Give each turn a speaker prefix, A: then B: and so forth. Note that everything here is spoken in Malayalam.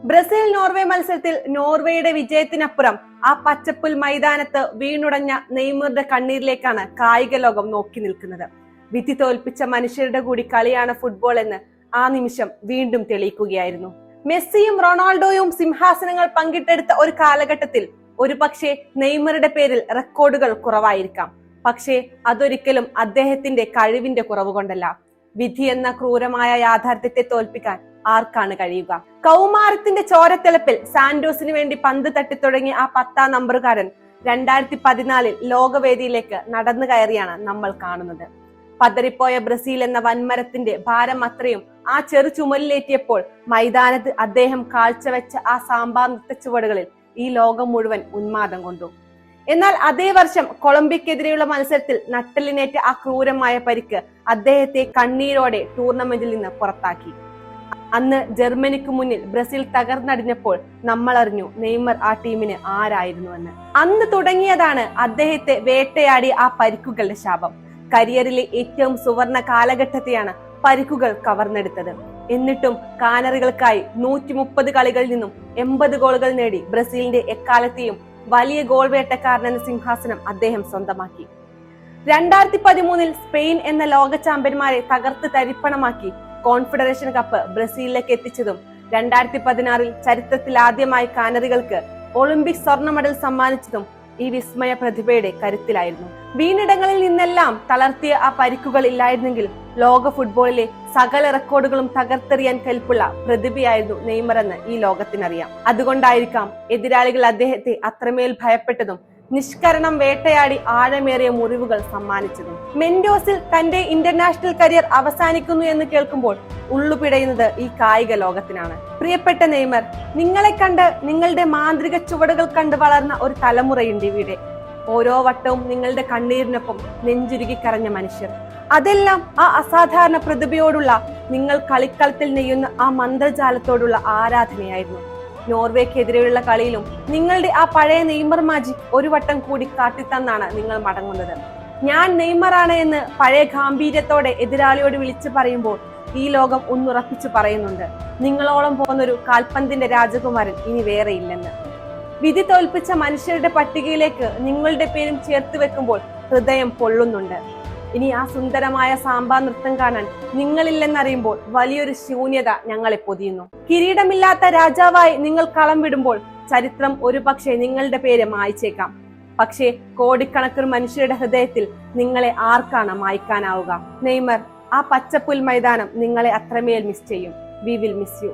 A: ബ്രസീൽ നോർവേ മത്സരത്തിൽ നോർവേയുടെ വിജയത്തിനപ്പുറം ആ പച്ചപ്പുൽ മൈതാനത്ത് വീണുടഞ്ഞ നെയ്മറുടെ കണ്ണീരിലേക്കാണ് കായിക ലോകം നോക്കി നിൽക്കുന്നത്. വിധി തോൽപ്പിച്ച മനുഷ്യരുടെ കൂടി കളിയാണ് ഫുട്ബോൾ എന്ന് ആ നിമിഷം വീണ്ടും തെളിയിക്കുകയായിരുന്നു. മെസ്സിയും റൊണാൾഡോയും സിംഹാസനങ്ങൾ പങ്കിട്ടെടുത്ത ഒരു കാലഘട്ടത്തിൽ ഒരുപക്ഷെ നെയ്മറുടെ പേരിൽ റെക്കോർഡുകൾ കുറവായിരിക്കാം. പക്ഷേ അതൊരിക്കലും അദ്ദേഹത്തിന്റെ കഴിവിന്റെ കുറവ് കൊണ്ടല്ല. വിധി എന്ന ക്രൂരമായ യാഥാർത്ഥ്യത്തെ തോൽപ്പിക്കാൻ ആർക്കാണ് കഴിയുക? കൗമാരത്തിന്റെ ചോരത്തിളപ്പിൽ സാന്റോസിന് വേണ്ടി പന്ത് തട്ടിത്തുടങ്ങിയ ആ 10ാം നമ്പറുകാരൻ 2014 ലോകവേദിയിലേക്ക് നടന്നു കയറിയാണ് നമ്മൾ കാണുന്നത്. പതറിപ്പോയ ബ്രസീൽ എന്ന വൻമരത്തിന്റെ ഭാരം അത്രയും ആ ചെറു ചുമലിലേറ്റിയപ്പോൾ മൈതാനത്ത് അദ്ദേഹം കാഴ്ചവെച്ച ആ സാമ്പാ നൃത്തച്ചുവടുകളിൽ ഈ ലോകം മുഴുവൻ ഉന്മാദം കൊണ്ടു. എന്നാൽ അതേ വർഷം കൊളംബിയക്കെതിരെയുള്ള മത്സരത്തിൽ നട്ടലിനേറ്റ ആ ക്രൂരമായ പരിക്ക് അദ്ദേഹത്തെ കണ്ണീരോടെ ടൂർണമെന്റിൽ നിന്ന് പുറത്താക്കി. അന്ന് ജർമ്മനിക്ക് മുന്നിൽ ബ്രസീൽ തകർന്നടിഞ്ഞപ്പോൾ നമ്മൾ അറിഞ്ഞു നെയ്മർ ആ ടീമിന് ആരായിരുന്നുവെന്ന്. അന്ന് തുടങ്ങിയതാണ് അദ്ദേഹത്തെ വേട്ടയാടി ആ പരിക്കുകളുടെ ശാപം. കരിയറിലെ ഏറ്റവും സുവർണ കാലഘട്ടത്തെയാണ് പരിക്കുകൾ കവർന്നെടുത്തത്. എന്നിട്ടും കാനറികൾക്കായി 130 കളികളിൽ നിന്നും 80 ഗോളുകൾ നേടി ബ്രസീലിന്റെ എക്കാലത്തെയും വലിയ ഗോൾ വേട്ടക്കാരൻ എന്ന സിംഹാസനം അദ്ദേഹം സ്വന്തമാക്കി. 2013 സ്പെയിൻ എന്ന ലോക ചാമ്പ്യന്മാരെ തകർത്ത് തരിപ്പണമാക്കി കോൺഫെഡറേഷൻ കപ്പ് ബ്രസീലിലേക്ക് എത്തിച്ചതും 2016 ചരിത്രത്തിൽ ആദ്യമായി കാനറികൾക്ക് ഒളിമ്പിക് സ്വർണ്ണ മെഡൽ സമ്മാനിച്ചതും ഈ വിസ്മയ പ്രതിഭയുടെ കരുത്തിലായിരുന്നു. വീണിടങ്ങളിൽ നിന്നെല്ലാം തളർത്തിയ ആ പരിക്കുകൾ ഇല്ലായിരുന്നെങ്കിൽ ലോക ഫുട്ബോളിലെ സകല റെക്കോർഡുകളും തകർത്തെറിയാൻ കെൽപ്പുള്ള പ്രതിഭയായിരുന്നു നെയ്മർ എന്ന് ഈ ലോകത്തിനറിയാം. അതുകൊണ്ടായിരിക്കാം എതിരാളികൾ അദ്ദേഹത്തെ അത്രമേൽ ഭയപ്പെട്ടതും നിഷ്കരണം വേട്ടയാടി ആഴമേറിയ മുറിവുകൾ സമ്മാനിച്ചതും. മെൻഡോസിൽ തന്റെ ഇന്റർനാഷണൽ കരിയർ അവസാനിക്കുന്നു എന്ന് കേൾക്കുമ്പോൾ ഉള്ളുപിടയുന്നത് ഈ കായിക ലോകത്തിനാണ്. പ്രിയപ്പെട്ട നെയ്മർ, നിങ്ങളെ കണ്ട് നിങ്ങളുടെ മാന്ത്രിക ചുവടുകൾ കണ്ട് വളർന്ന ഒരു തലമുറയുണ്ട് ഇവിടെ. ഓരോ വട്ടവും നിങ്ങളുടെ കണ്ണീരിനൊപ്പം നെഞ്ചുരുകി കരഞ്ഞ മനുഷ്യർ. അതെല്ലാം ആ അസാധാരണ പ്രതിഭയോടുള്ള നിങ്ങൾ കളിക്കളത്തിൽ നെയ്യുന്ന ആ മന്ത്രജാലത്തോടുള്ള ആരാധനയായിരുന്നു. നോർവേക്കെതിരെയുള്ള കളിയിലും നിങ്ങളുടെ ആ പഴയ നെയ്മർ മാജിക് ഒരു വട്ടം കൂടി കാട്ടിത്തന്നാണ് നിങ്ങൾ മടങ്ങുന്നത്. ഞാൻ നെയ്മറാണ് എന്ന് പഴയ ഗാംഭീര്യത്തോടെ എതിരാളിയോട് വിളിച്ചു പറയുമ്പോൾ ഈ ലോകം ഒന്നുറപ്പിച്ചു പറയുന്നുണ്ട്, നിങ്ങളോളം പോകുന്നൊരു കാൽപന്തിന്റെ രാജകുമാരൻ ഇനി വേറെ ഇല്ലെന്ന്. വിധി തോൽപ്പിച്ച മനുഷ്യരുടെ പട്ടികയിലേക്ക് നിങ്ങളുടെ പേരും ചേർത്ത് വെക്കുമ്പോൾ ഹൃദയം പൊള്ളുന്നുണ്ട്. ഇനി ആ സുന്ദരമായ സാമ്പാ നൃത്തം കാണാൻ നിങ്ങളില്ലെന്നറിയുമ്പോൾ വലിയൊരു ശൂന്യത ഞങ്ങളെ പൊതിയുന്നു. കിരീടമില്ലാത്ത രാജാവായി നിങ്ങൾ കളം വിടുമ്പോൾ ചരിത്രം ഒരുപക്ഷെ നിങ്ങളുടെ പേര് മായ്ച്ചേക്കാം. പക്ഷേ കോടിക്കണക്കിന് മനുഷ്യരുടെ ഹൃദയത്തിൽ നിങ്ങളെ ആർക്കാണ് മായ്ക്കാനാവുക? നെയ്മർ, ആ പച്ചപ്പുൽ മൈതാനം നിങ്ങളെ അത്രമേൽ മിസ് ചെയ്യും. We will miss you.